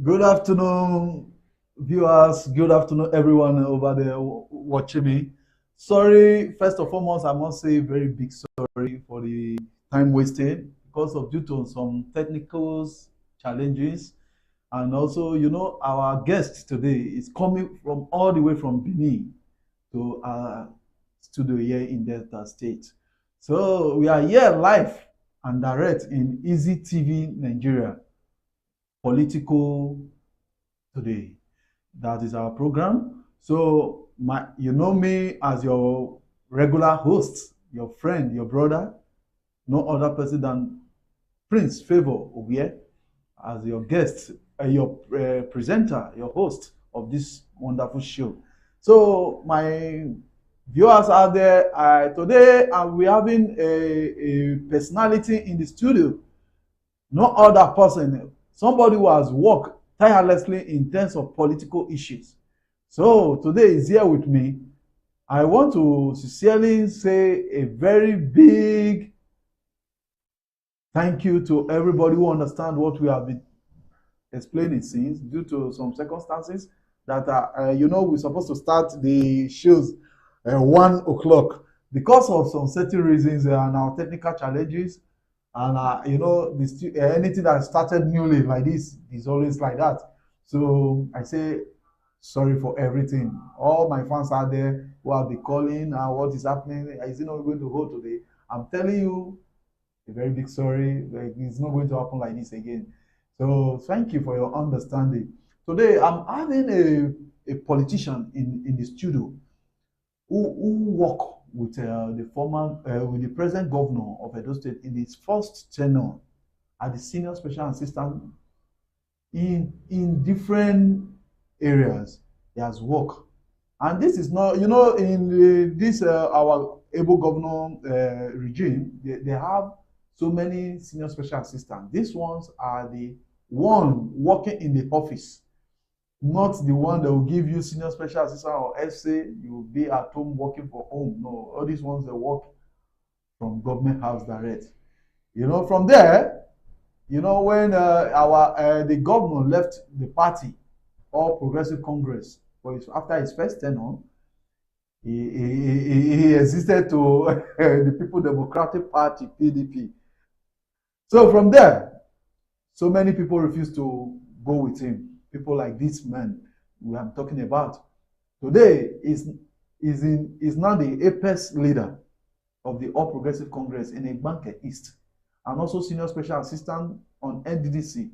Good afternoon, viewers. Good afternoon, everyone over there watching me. Sorry, first and foremost, I must say very big sorry for the time wasted because of due to some technical challenges. And also, our guest today is coming from all the way from Benin to our studio here in Delta State. So we are here live and direct in Easy TV Nigeria, political today. That is our program. So you know me as your regular host, your friend, your brother, no other person than Prince Favor Obie as your guest, your presenter, your host of this wonderful show. So my viewers out there, today we having a personality in the studio, no other person, somebody who has worked tirelessly in terms of political issues. So today is here with me. I want to sincerely say a very big thank you to everybody who understand what we have been explaining since, due to some circumstances that are, we're supposed to start the shows 1 o'clock because of some certain reasons and our technical challenges. And anything that started newly like this is always like that. So I say sorry for everything. All my fans out there who have been calling, what is happening? Is it not going to hold today? I'm telling you a very big sorry. Like, it's not going to happen like this again. So thank you for your understanding. Today I'm having a politician in the studio who work with with the present governor of Edo State in his first tenure as the senior special assistant in different areas. He has worked, and this is not, in this our able governor regime, they have so many senior special assistants. These ones are the one working in the office, not the one that will give you senior special assistant or essay, you will be at home working for home. No, all these ones they work from government house direct. From there, when our the governor left the party, All Progressive Congress, after his first tenure, he existed to the People Democratic Party (PDP). So from there, so many people refused to go with him. People like this man we are talking about today is now the apex leader of the All Progressive Congress in Igbanke East, and also senior special assistant on NDDC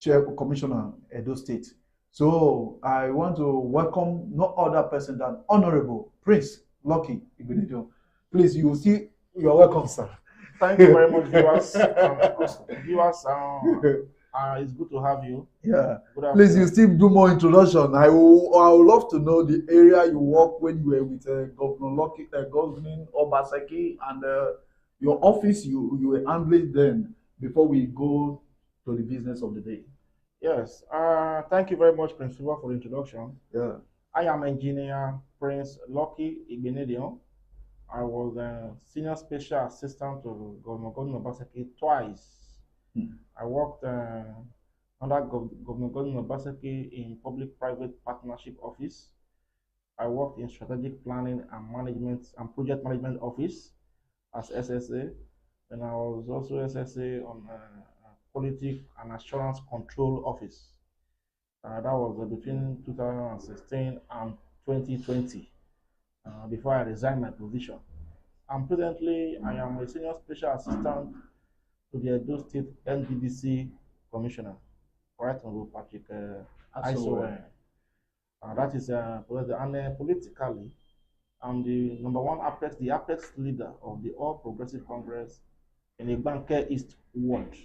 chair commissioner Edo State. So I want to welcome no other person than Honorable Prince Lucky Igbinedion. Please, you're welcome, sir. Thank you very much, viewers. It's good to have you. Yeah. Please, you still do more introduction. I would love to know the area you work when you were with Governor Lucky, Governor Obaseki, and your office you were handling then before we go to the business of the day. Yes. Thank you very much, Prince Silva, for the introduction. Yeah. I am engineer Prince Lucky Igbinedion. I was a senior special assistant to Governor Obaseki twice. I worked under Governor Obaseki in public-private partnership office. I worked in strategic planning and management and project management office as SSA, and I was also SSA on Quality and Assurance Control Office. That was between 2016 and 2020, before I resigned my position. And presently, I am a senior special assistant to the Edo State NDDC Commissioner, Right Honorable Patrick Isowe. That is politically, I'm the the apex leader of the All Progressive Congress in the Igbinedion East Ward.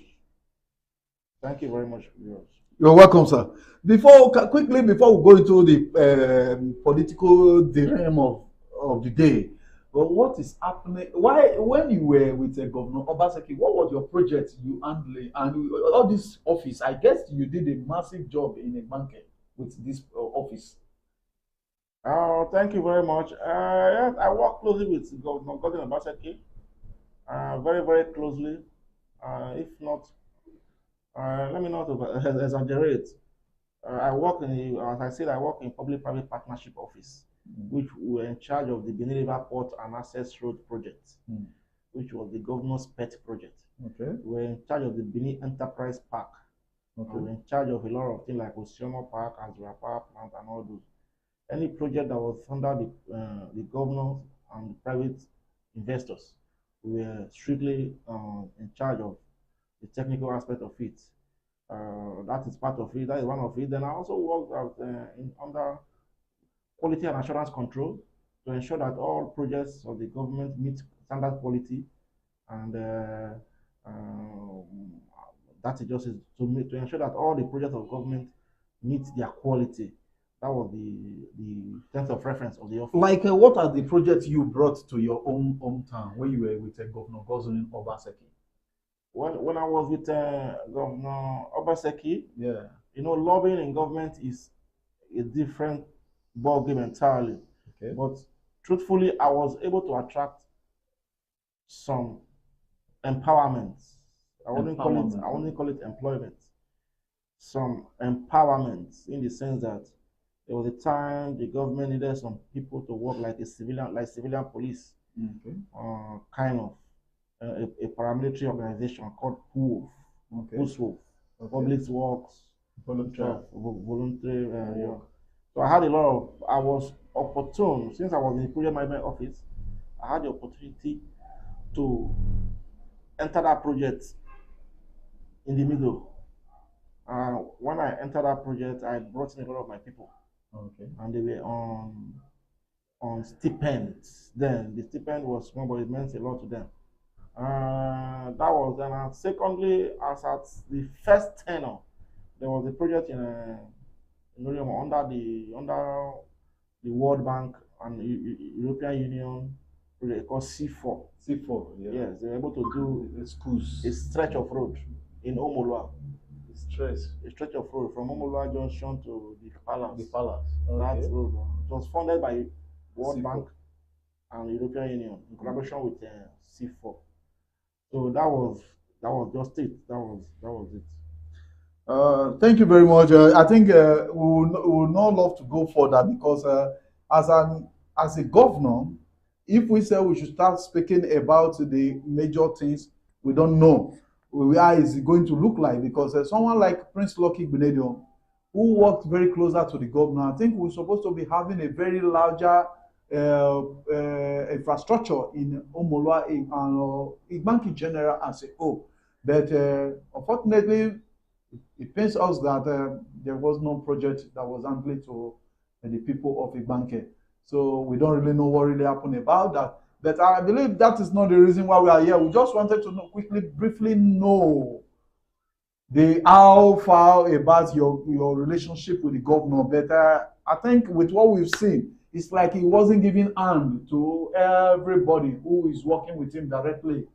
Thank you very much, viewers. You're welcome, sir. Quickly, before we go into the political dilemma of the day, but what is happening? Why, when you were with Governor Obaseki, what was your project you handling and all this office? I guess you did a massive job in a bank with this office. Thank you very much. Yes, I work closely with Governor Obaseki, very, very closely. If not Let me not exaggerate. I work as I said, I work in public-private partnership office, which were in charge of the Benin River Port and Access Road project, which was the governor's pet project. Okay. We were in charge of the Benin Enterprise Park. Okay. We were in charge of a lot of things like Oceano Park, Azura Power Plant, and all those. Any project that was under the governor and the private investors, we were strictly in charge of the technical aspect of it. That is part of it. That is one of it. Then I also worked under quality and assurance control to ensure that all projects of the government meet standard quality, and that is just to ensure that all the projects of government meet their quality. That was the terms of reference of the office. Like, what are the projects you brought to your own hometown when you were with Governor Goslin Obaseki? When I was with Governor Obaseki, yeah, you know, lobbying in government is a different ballgame entirely. Okay. But truthfully, I was able to attract some empowerment. I wouldn't call it employment. Some empowerment, in the sense that there was a time the government needed some people to work like civilian police, okay. Kind of a paramilitary organization called PUWOF, okay. Public Works, voluntary. Yeah. So I was opportune, since I was in the project management office, I had the opportunity to enter that project in the middle. When I entered that project, I brought in a lot of my people. Okay. And they were on stipends. Then the stipend was small, but it meant a lot to them. That was then. And secondly, as at the first tenor, there was a project in under the World Bank and European Union project called C4. C4, yeah. Yes, they were able to do a stretch of road in Omolua. A stretch of road from Omolua Junction to the palace. The palace. Okay. That road was funded by World Bank and European Union in collaboration with C4. So that was just it. That was it. Thank you very much. I think we would not love to go further, because as a governor, if we say we should start speaking about the major things, we don't know where is it going to look like, because someone like Prince Lucky Igbinedion, who worked very closer to the governor, I think we're supposed to be having a very larger infrastructure in Omolua and Igbanki General as a whole. But unfortunately, it pains us that there was no project that was handled to the people of Igbanki. So we don't really know what really happened about that. But I believe that is not the reason why we are here. We just wanted to briefly know how far about your relationship with the governor. But I think with what we've seen, it's like he wasn't giving hand to everybody who is working with him directly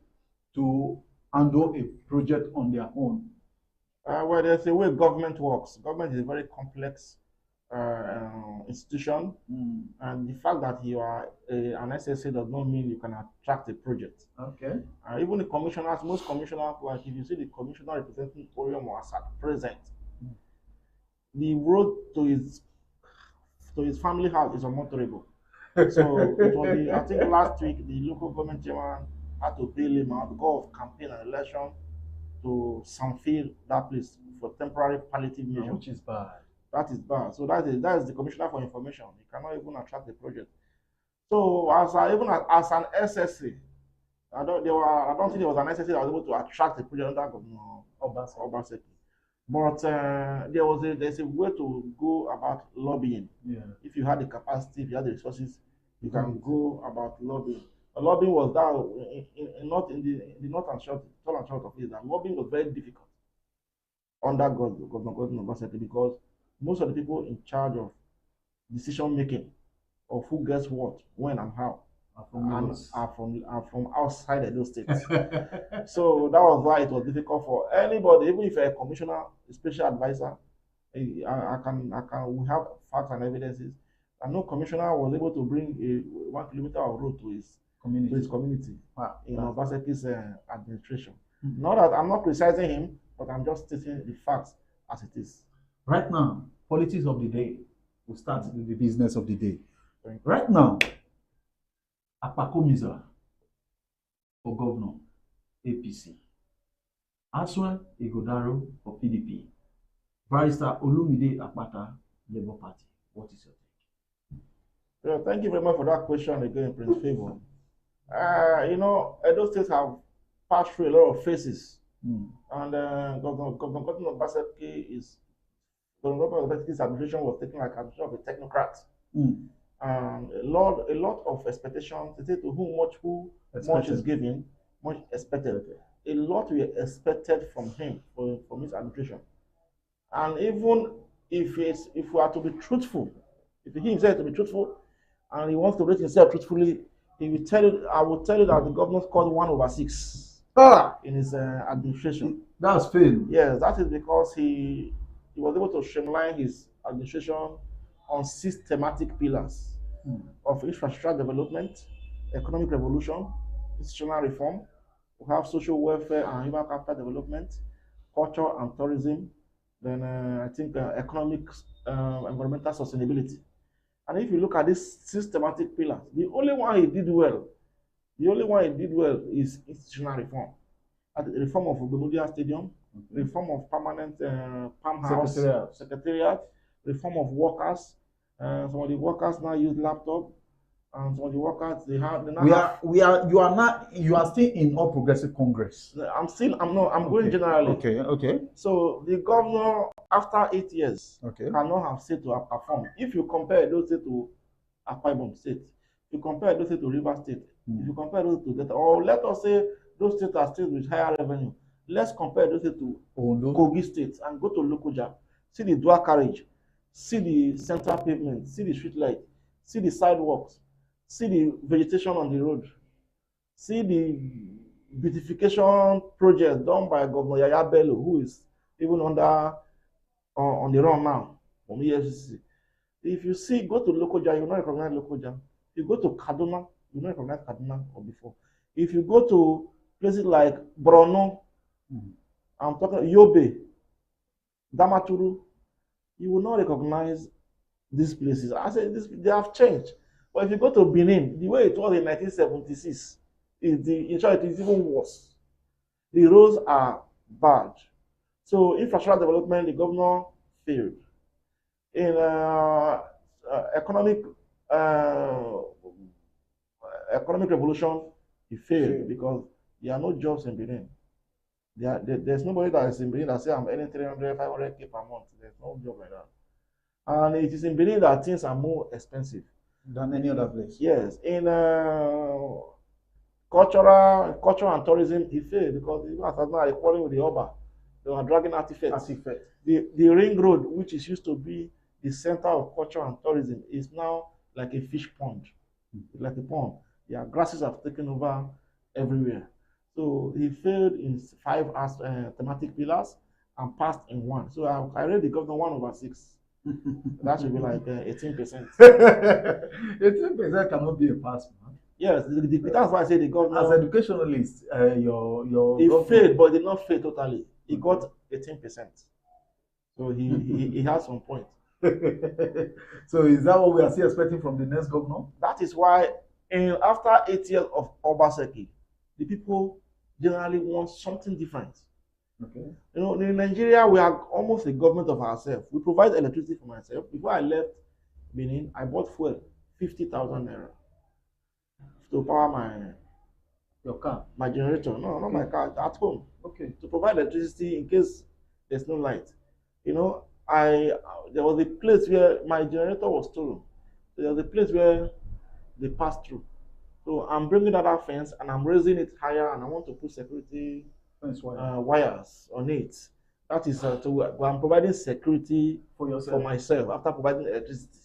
to handle a project on their own. Well, there's a way government works. Government is a very complex institution, and the fact that you are an SSA does not mean you can attract a project. Okay. Even the commissioners, most commissioners, like if you see the commissioner representing Orion was at present, the road to his family house is unmotorable. So it was I think last week the local government chairman had to bail him out because of campaign and election to sanfill that place for temporary palliative measure. Which is bad. That is bad. So that is the commissioner for information. He cannot even attract the project. So as an SSA, I don't think there was an SSA that was able to attract the project under Governor Obaseki. But there's a way to go about lobbying. Yeah. If you had the capacity, if you had the resources, you can go about lobbying. Lobbying was that in the north and short of it, that lobbying was very difficult under Governor Obaseki, because most of the people in charge of decision making of who gets what, when, and how are from outside of those states. So that was why it was difficult for anybody, even if a commissioner, a special advisor. We have facts and evidences, and no commissioner was able to bring 1 kilometer of road to his community. Wow. In Obaseki's administration. Not that I'm not criticizing him, but I'm just stating the facts as it is. Right now, politics of the day. We'll start the business of the day. Thank you. Right now, Apakomiza for governor, APC. Aswell Igodaro for PDP. Barrister Olumide Akpata, Labour Party. What is your take? Yeah, thank you very much for that question again, Prince Favor. Those states have passed through a lot of phases, and Governor Obaseki Governor administration was taken like administration of a technocrat. A lot of expectations. They say to whom much is given, much expected. A lot we expected from him, from his administration. And even if we are to be truthful, if he himself to be truthful, and he wants to rate himself truthfully, he will tell you. I will tell you that the governor scored 1/6 in his administration. That's fail. Yes, that is because he was able to streamline his administration on 6 thematic pillars of infrastructure development, economic revolution, institutional reform. We have social welfare and human capital development, culture and tourism. Then I think economic, environmental sustainability. And if you look at these 6 thematic pillars, the only one he did well is institutional reform. The reform of Igbinedion Stadium, reform of permanent farm house secretariat, reform of workers. Some of the workers now use laptop, and some of the workers you are still in All Progressive Congress. I'm going generally. Okay. So the governor, after 8 years, cannot have said to perform. If you compare those states to Akwa Ibom State, if you compare those states to Rivers State, if you compare those to Delta, or let us say those states are states with higher revenue. Let's compare those states to Kogi State and go to Lokoja, see the dual carriage, see the central pavement, see the street light, see the sidewalks, see the vegetation on the road, see the beautification project done by Governor Yaya Bello, who is even on the run now from EFCC. If you see, go to Lokoja, you will not recognize Lokoja. If you go to Kaduna, you will not recognize Kaduna or before. If you go to places like Borno, I'm talking Yobe, Damaturu, you will not recognize these places. I say they have changed. But if you go to Benin, the way it was in 1976, in short, it is even worse. The roads are bad. So infrastructure development, the governor failed. In economic revolution, he failed because there are no jobs in Benin. There's nobody that is in Benin that says I'm earning 300, 500K per month. There's no job like that. And it is in Benin that things are more expensive than any other place. Yes. In culture and tourism, he failed because even as now quarreling with the Oba, they were dragging artifacts. The ring road, which is used to be the center of culture and tourism, is now like a fish pond. Like a pond. Yeah, grasses have taken over everywhere. So he failed in 5 thematic pillars and passed in 1. So I read the governor 1/6. That should be like 18%. 18% cannot be a pass, man. Yes, that's why I say the governor. As educationalist, he failed, but he did not fail totally. He got 18%. So he has some point. So is that what we are still expecting from the next governor? That is why, after 8 years of Obaseki, the people generally want something different. Okay. In Nigeria, we are almost a government of ourselves. We provide electricity for myself. Before I left Benin, I bought fuel, 50,000 naira, to power your car, my generator. No, not my car, at home. Okay. To provide electricity in case there's no light. There was a place where my generator was stolen. There was a place where they passed through. So I'm bringing that fence and I'm raising it higher, and I want to put security wires on it. That is I'm providing security for myself after providing electricity.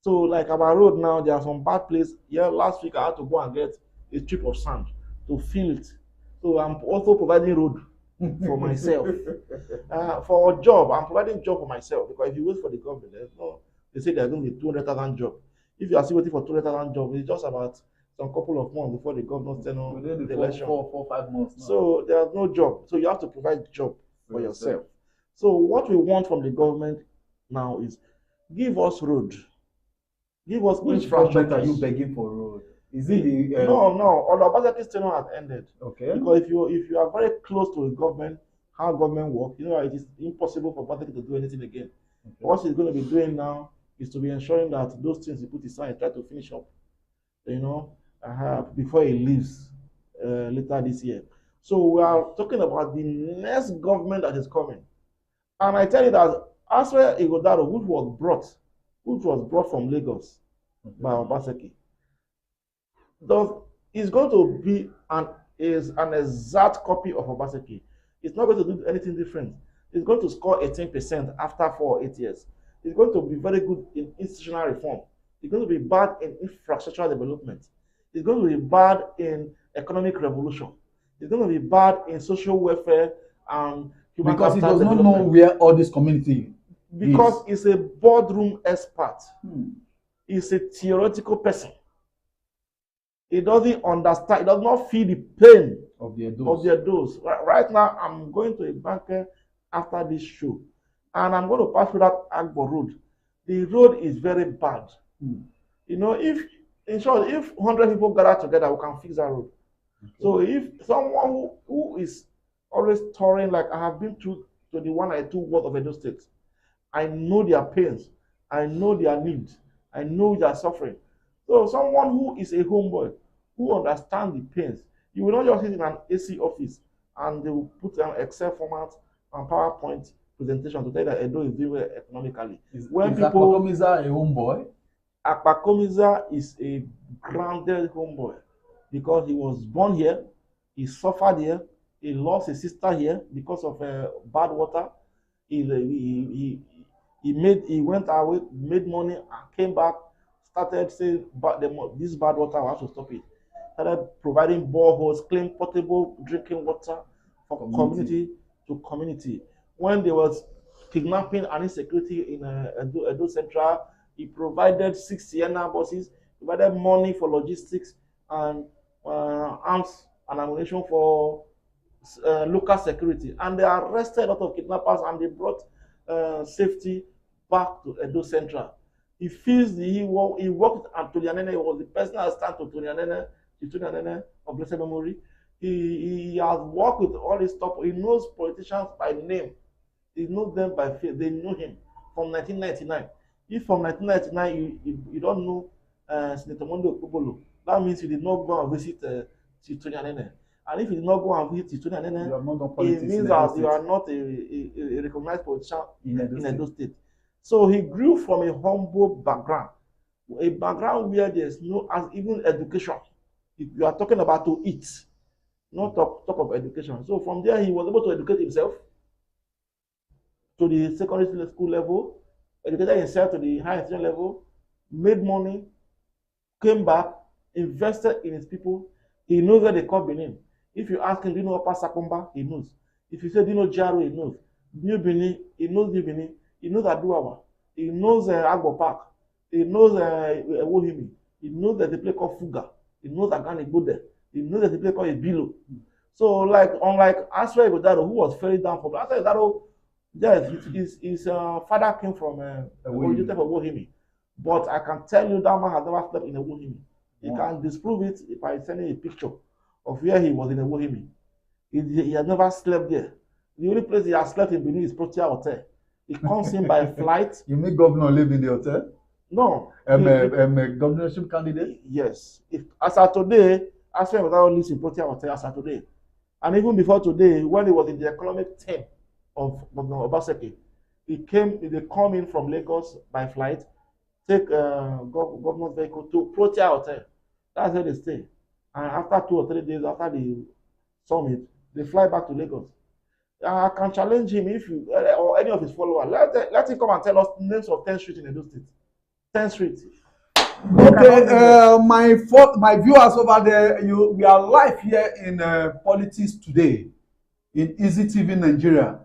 So like our road now, there are some bad places. Yeah, last week I had to go and get a strip of sand to fill it. So I'm also providing road for myself. For a job, I'm providing job for myself, because if you wait for the government, they say there's going to be 200,000 jobs. If you are still waiting for 200,000 jobs, it's just about some couple of months before the governor send on the election. 4 or 5 months now. So there's no job. So you have to provide job for yourself. So what we want from the government now is give us road, give us Which government are you infrastructures. begging for road? Is it the No, although Obasanjo's tenure has ended. okay? Because if you are very close to a government, how government work, you know, it is impossible for Obasanjo to do anything again. Okay. What he's going to be doing now is to be ensuring that those things he put aside, try to finish up, you know, before he leaves later this year. So we are talking about the next government that is coming. And I tell you that Aswe Igodaro, which was brought from Lagos by Obaseki, is going to be an exact copy of Obaseki. It's not going to do anything different. It's going to score 18% after 4 or 8 years. It's going to be very good in institutional reform. It's going to be bad in infrastructural development. It's going to be bad in economic revolution. It's going to be bad in social welfare and human because he capital does not know where all this community because is. He's a boardroom expert. He's a theoretical person. He doesn't understand. He does not feel the pain of their dose. Right now, I'm going to a banker after this show, and I'm going to pass through that Agbo road. The road is very bad. You know, if 100 people gather together, we can fix that road. Okay. So if someone who is always touring, like I have been to the 192 ward of Edo State, I know their pains, I know their needs, I know their suffering. So someone who is a homeboy, who understands the pains, you will not just sit in an AC office and they will put an Excel format and PowerPoint presentation to tell you that Edo is doing well economically. Is Akpakomiza a homeboy? Akpakomiza is a grounded homeboy because he was born here, he suffered here, he lost his sister here because of bad water. He went away, made money, and came back. Started saying, but this bad water, I have to stop it. Started providing boreholes, clean potable drinking water for community to community. When there was kidnapping and insecurity in Edo Central, he provided 6 Sienna buses, provided money for logistics and arms and ammunition for local security. And they arrested a lot of kidnappers and they brought safety back to Edo Central. He feels he worked at Tolianene. He was the personal assistant to Tolianene of blessed memory. He has worked with all this stuff. He knows politicians by name. He knows them by face. They know him from 1999. If from 1999 you don't know Senator Mondo Okpobolo, that means you did not go and visit Tolianene. And if you did not go and visit Tolianene, it means that you are not a recognized politician in Edo State. So he grew from a humble background, a background where there's no even education. If you are talking about to eat, not talk of education. So from there, he was able to educate himself to the secondary school level, educated himself to the high institution level, made money, came back, invested in his people. He knows where they call Benin. If you ask him, do you know Upper Sakumba? He knows. If you say, do you know Jaro? He knows. New Benin, he knows New Benin. He knows Aduawa. He knows Agbo Park. He knows Ewohimi. He knows that the place called Fuga. He knows Agani Bode. He knows that the place called Ebilo. So, like, unlike Aswe Igodaro, who was fairly down for Aswe Igodaro, yes, his father came from Ewohimi. But I can tell you that man has never slept in Ewohimi. He can disprove it if I send him a picture of where he was in Ewohimi. He has never slept there. The only place he has slept in Benin is Protea Hotel. He comes in by flight. You mean governor live in the hotel? No. A governorship candidate? Yes. As of today, Aswe Igodaro lives in Protea Hotel as of today. And even before today, when he was in the economic team of Governor Obaseki, they come in from Lagos by flight, take governor's vehicle to Protea Hotel. That's where they stay. And after 2 or 3 days after the summit, they fly back to Lagos. I can challenge him if you or any of his followers. Let him come and tell us names of 10 streets in Edo State. 10 streets. Okay, my viewers over there, we are live here in Politics Today in Easy TV Nigeria.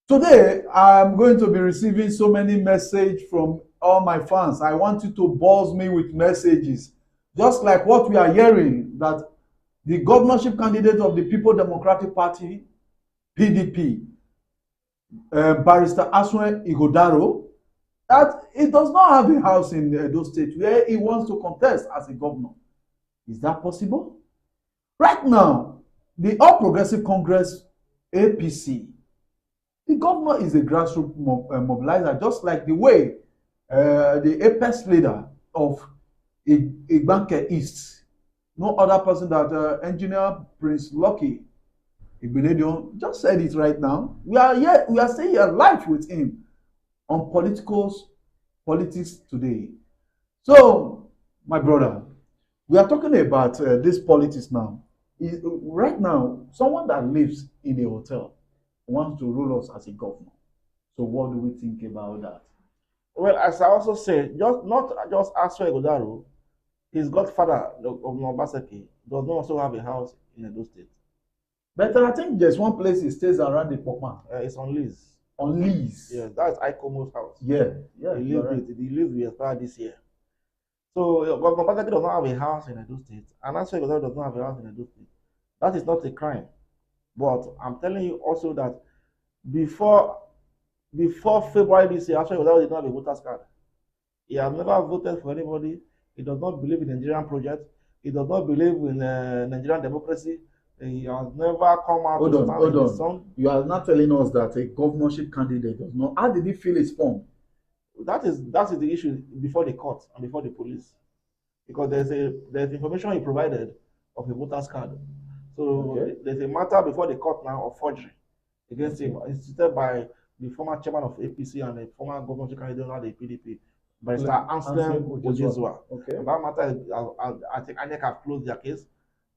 Today, I'm going to be receiving so many messages from all my fans. I want you to buzz me with messages, just like what we are hearing, that the governorship candidate of the People Democratic Party PDP, Barrister Aswen Igodaro, that he does not have a house in Edo State where he wants to contest as a governor. Is that possible? Right now, the All Progressive Congress APC, the governor is a grassroots mobilizer, just like the way the apex leader of Igbanke East, no other person that engineer Prince Lucky Igbinedion just said it right now. We are staying here live with him on politics today. So, my brother, we are talking about this politics now. Right now, someone that lives in a hotel wants to rule us as a governor. So, what do we think about that? Well, as I also said, just not just Aswa Godaro, his godfather, Governor Obaseki, does not also have a house in Edo State. But I think there's one place he stays around the Pokman. It's on lease. On lease? Yeah, that's Ikomo's house. Yeah. The lease will expire this year. So Governor Obaseki does not have a house in Edo State, and Aswa Godaro does not have a house in Edo State. That is not a crime. But I'm telling you also that before February this year, Aswa Godaro did not have a voter's card. He has never voted for anybody. He does not believe in the Nigerian project. He does not believe in Nigerian democracy. He has never come out to stand in his song. You are not telling us that a governorship candidate does not. How did he fill his form? That is the issue before the court and before the police, because there's information he provided of a voter's card. So there's a matter before the court now of forgery against him, instituted by the former chairman of APC and the former governorship candidate of the PDP, Barrister Anselm Ojezua. That matter, I think INEC have closed their case.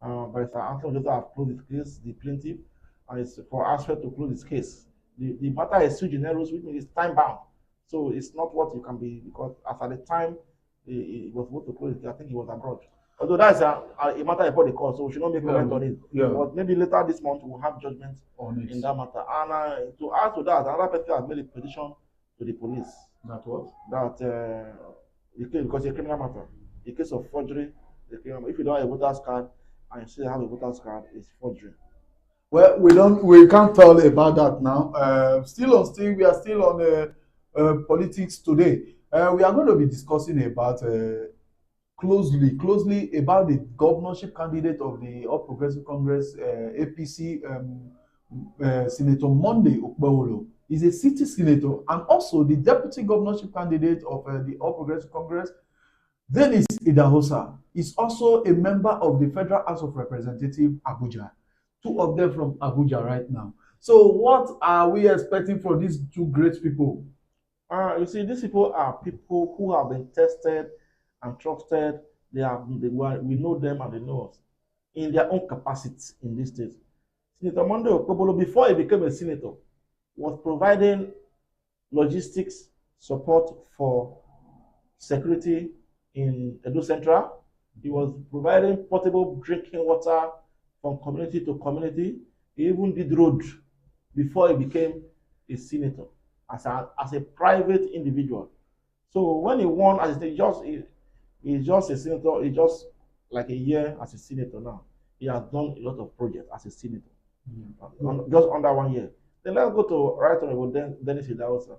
Barrister Anselm Ojezua have closed his case, the plaintiff, and it's for Aswa to close his case. The matter is sui generis, which means it's time bound. So it's not what you can be, because as at the time he was supposed to close it, I think he was abroad. Although that's a matter before the court, so we should not make comment on it. But maybe later this month we'll have judgment in that matter. And to add to that, another person has made a petition to the police. That what? That because it's a criminal matter. In case of forgery, if you don't have a voter's card and you still have a voter's card, it's forgery. Well, we can't tell about that now. We are still on politics today. We are going to be discussing about closely about the governorship candidate of the All Progressive Congress APC, Senator Monday Okpebholo. He's a city senator and also the deputy governorship candidate of the All Progressive Congress. Dennis Idahosa is also a member of the Federal House of Representatives, Abuja. Two of them from Abuja right now. So what are we expecting from these two great people? You see, these people are people who have been tested and trusted. We know them and they know us in their own capacity in this state. Senator Monday Okpebholo, before he became a senator, was providing logistics support for security in Edo Central. He was providing portable drinking water from community to community. He even did road before he became a senator as a private individual. So when he won as he's just a senator, he's just like a year as a senator now. He has done a lot of projects as a senator, just under 1 year. Then let's go to Right Honorable Dennis Idahosa.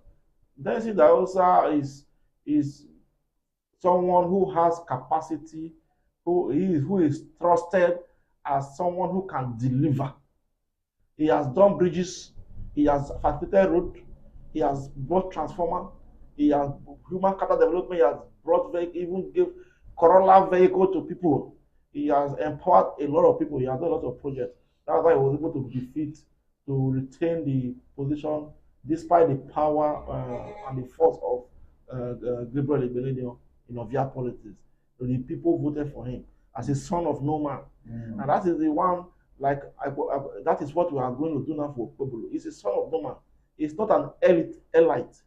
Dennis Idahosa is someone who has capacity, who is trusted as someone who can deliver. He has done bridges, he has facilitated road, he has brought transformer, he has human capital development, he has brought even give Corolla vehicle to people. He has empowered a lot of people, he has done a lot of projects. That's why he was able to retain the position despite the power and the force of Gabriel Igbinedion in Ovia politics. So the people voted for him as a son of no man. And that is the one, that is what we are going to do now for Okpebholo. He's a son of no man. He's not an elite.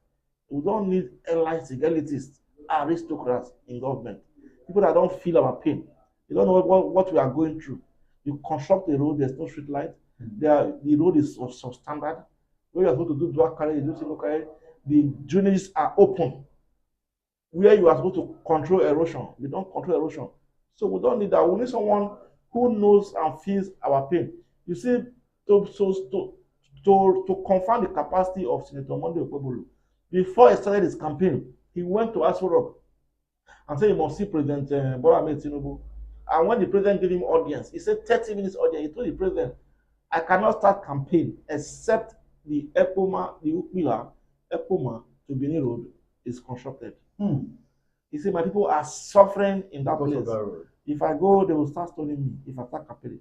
We don't need elitists, aristocrats in government. People that don't feel our pain. They don't know what we are going through. You construct a road, there's no street light. The road is substandard. Where you are supposed to do dual carriage, you do single carriage. The drainages are open. Where you are supposed to control erosion, they don't control erosion. So we don't need that. We need someone who knows and feels our pain. You see, to to confirm the capacity of Senator Monday Okpebholo. Before he started his campaign, he went to Aso Rock and said he must see President Bola Ahmed Tinubu. And when the president gave him audience, he said 30 minutes audience. He told the president, I cannot start campaign except the Epoma, the Ukpila, Epoma to Benin Road is constructed. He said, my people are suffering in that place. If I go, they will start stoning me if I start campaigning.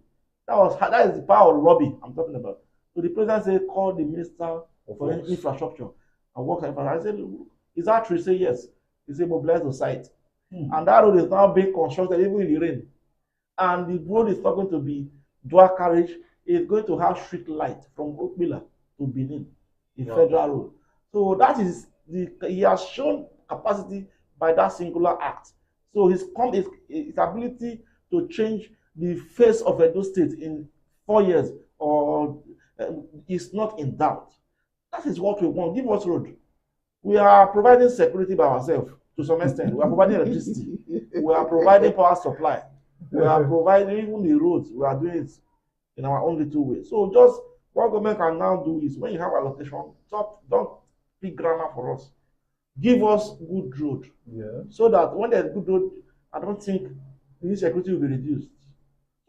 That is the power of lobby I'm talking about. So the president said, call the minister for infrastructure and work on infrastructure. I said, is that true? He said, yes. He said, mobilize the site. And that road is now being constructed even in the rain. And the road is not going to be dual carriage. It's going to have street light from Okpila to Benin, the federal road. So that is he has shown capacity by that singular act. So his ability to change the face of Edo State in 4 years or is not in doubt. That is what we want. Give us road. We are providing security by ourselves to some extent. We are providing electricity. We are providing power supply. We are providing even the roads. We are doing it in our own little way. So just what government can now do is when you have allocation, don't speak grammar for us. Give us good road. So that when there's good road, I don't think the insecurity will be reduced.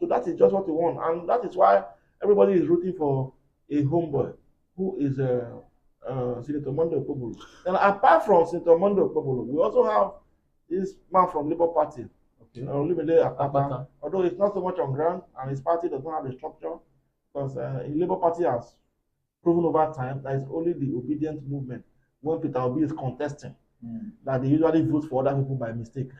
So that is just what we want. And that is why everybody is rooting for a homeboy who is Senator Monday Okpebholo. And apart from Senator Monday Okpebholo, we also have this man from Labour Party, although it's not so much on ground and his party does not have a structure, because the Labour Party has proven over time that it's only the obedient movement when Peter Obi is contesting that they usually vote for other people by mistake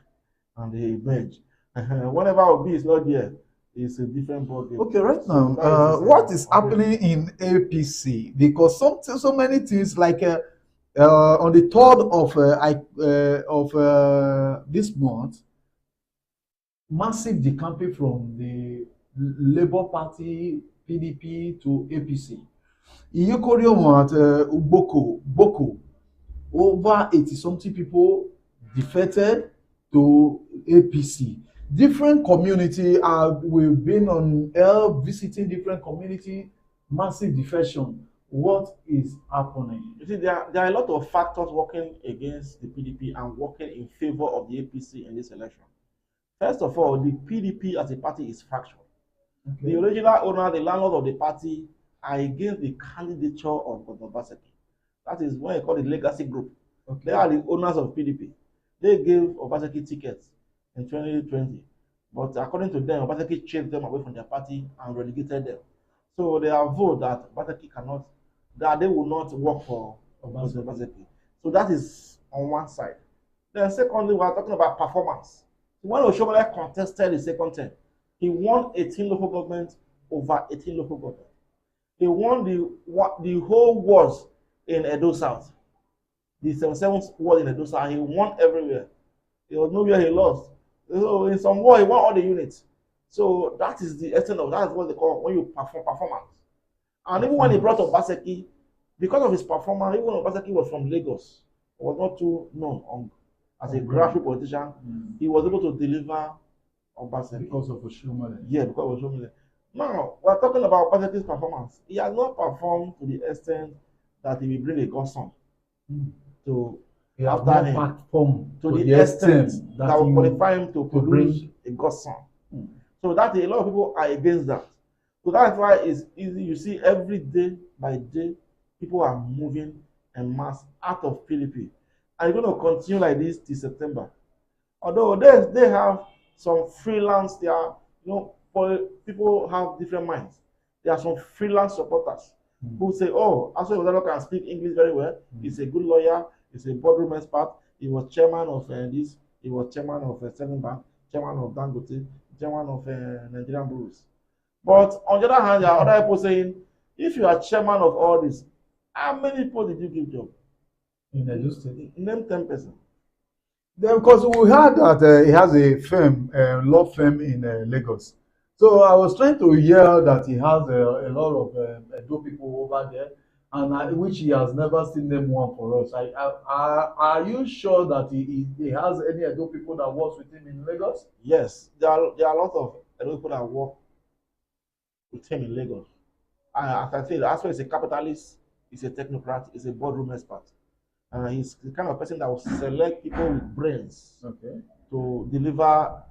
and they merge. Whenever Obi is not there, it's a different ballgame. Okay, right now, what is happening in APC? Because so many things like on the 3rd of this month, massive decamping from the Labour Party, PDP to APC. Iyokorio at Boko, over 80-something people defected to APC. Different community we've been on L visiting different community, massive defection. What is happening? You see, there are a lot of factors working against the PDP and working in favor of the APC in this election. First of all, the PDP as a party is fractured. The original owner, the landlord of the party, are against the candidature of Obaseki. That is what I call the legacy group. They are the owners of PDP. They gave Obaseki tickets in 2020. But according to them, Obaseki chased them away from their party and relegated them. So they have voted that Obaseki cannot, that they will not work for Obaseki. So that is on one side. Then secondly, we are talking about performance. When Oshomole contested the second term, he won 18 local governments over 18 local governments. He won the whole wards in Edo South. The 77th ward in Edo South, he won everywhere. There was nowhere he lost. So in some war, he won all the units. So that is the extent of that is what they call when you perform performance. And even when he brought Obaseki, because of his performance, even when Obaseki was from Lagos, was not too known as a grassroots politician, he was able to deliver Obaseki. Because of Oshomole. Yeah, because of Oshomole. Now, we're talking about Obaseki's performance. He has not performed to the extent that he will bring a godson to after him. To the extent that will qualify him to produce a godson. So that a lot of people are against that. So that's why it's easy. You see, every day by day, people are moving en masse out of PDP. And it's going to continue like this till September. Although they have some freelance, they are, people have different minds. There are some freelance supporters who say, oh, Aso Igbinedion can speak English very well. He's a good lawyer. He's a boardroom expert. He was chairman of this. He was chairman of Seven Bank, chairman of Dangote, chairman of Nigerian Breweries. But on the other hand, there are other people saying, if you are chairman of all this, how many people did you give job? In Edo State? Name 10 persons. Then, because we heard that he has a firm, law firm in Lagos. So I was trying to hear that he has a lot of Edo people over there, and which he has never seen them one for us. Are you sure that he has any Edo people that works with him in Lagos? Yes, there are a lot of Edo people that work with him in Lagos. As I said, as well as a capitalist, he's a technocrat, he's a boardroom expert. He's the kind of person that will select people with brains to deliver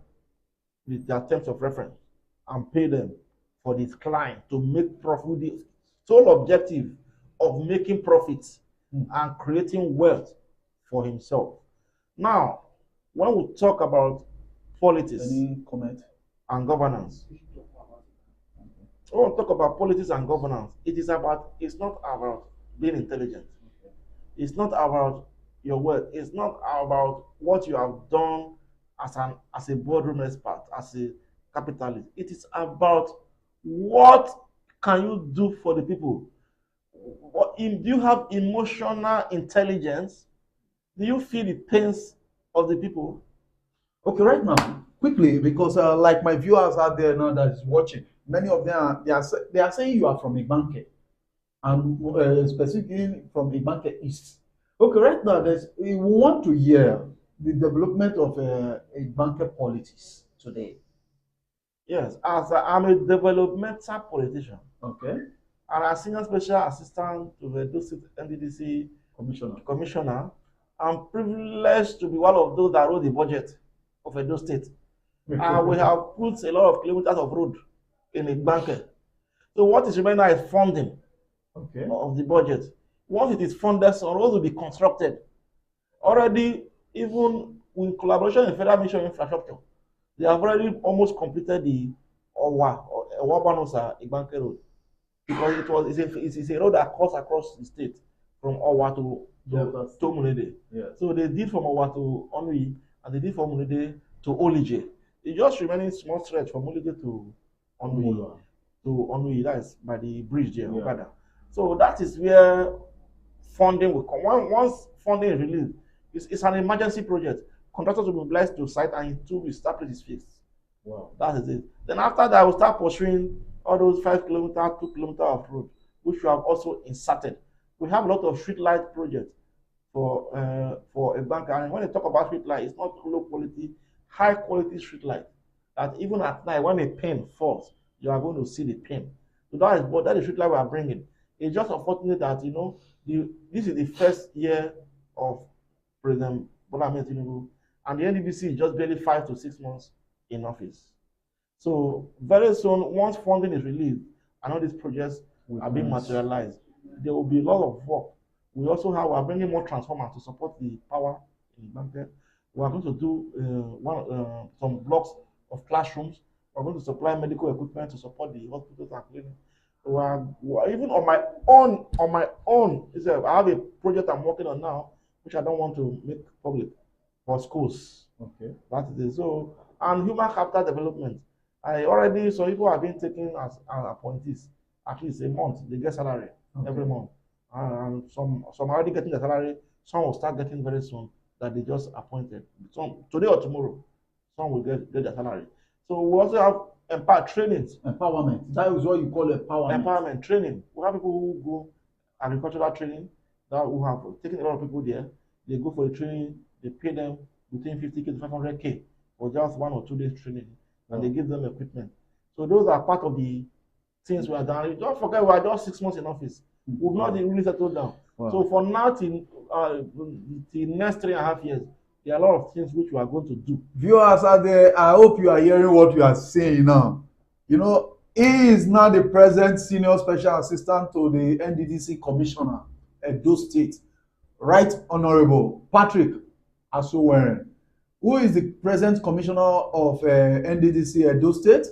with their terms of reference and pay them for this client to make profit with the sole objective of making profits and creating wealth for himself. Now, when we talk about politics and governance, when we talk about politics and governance, it's not about being intelligent. It's not about your work. It's not about what you have done as a boardroom expert, as a capitalist. It is about what can you do for the people. Do you have emotional intelligence? Do you feel the pains of the people? Okay, right now, quickly, because like my viewers out there now that is watching, many of them they are saying you are from Igbanke, and specifically from Igbanke East. Okay, right now, we want to hear the development of Igbanke politics today. Yes, I'm a developmental politician. Okay. And as senior special assistant to the NDDC commissioner, I'm privileged to be one of those that wrote the budget of Edo State. And we have put a lot of kilometers of road in Igbanke. So what is remaining now is funding of the budget. Once it is funded, some roads will be constructed. Already, even with collaboration in Federal Mission Infrastructure, they have already almost completed the Owa Igbanke Road. Because it's a road that cuts across the state from Owa to Munede. Yeah. So they did from Owa to Onui, and they did from Munede to Olije. It just remaining small stretch from Olije to Onui. That is by the bridge there, Okada. So that is where funding will come. Once funding is released, it's an emergency project. Contractors will be blessed to site, and it will start is fixed. Wow. That is it. Then after that, we'll start pursuing all those 5 kilometers, 2 kilometers of road, which we have also inserted. We have a lot of street light projects for a bank. And when they talk about street light, it's not low quality, high quality street light. That even at night, when a pin falls, you are going to see the pin. So that is street light we are bringing. It's just unfortunate that this is the first year of President Bola Ahmed Tinubu, and the NDBC is just barely 5 to 6 months in office. So very soon, once funding is released and all these projects are being materialized, there will be a lot of work. We are bringing more transformers to support the power in Igbanke. We are going to do some blocks of classrooms. We are going to supply medical equipment to support the hospitals and clinics. Even on my own, I have a project I'm working on now, which I don't want to make public, for schools. Okay. That is it. So, and human capital development. Some people have been taken as appointees, at least a month. They get salary every month. And some are already getting the salary. Some will start getting very soon that they just appointed. Some today or tomorrow, some will get their salary. So we also have trainings. Empowerment. That is what you call empowerment. Empowerment training. We have people who go agricultural training, that who have taken a lot of people there. They go for the training, they pay them between 50K to 500K for just 1 or 2 days training, and they give them equipment. So those are part of the things we are done. Don't forget, we are just 6 months in office. We've not really settled down. Wow. So for now, till the next 3.5 years, there are a lot of things which we are going to do. Viewers out there, I hope you are hearing what we are saying now. He is now the present senior special assistant to the NDDC commissioner at Edo State, Right Honorable Patrick Asuweren, who is the present commissioner of NDDC Edo State.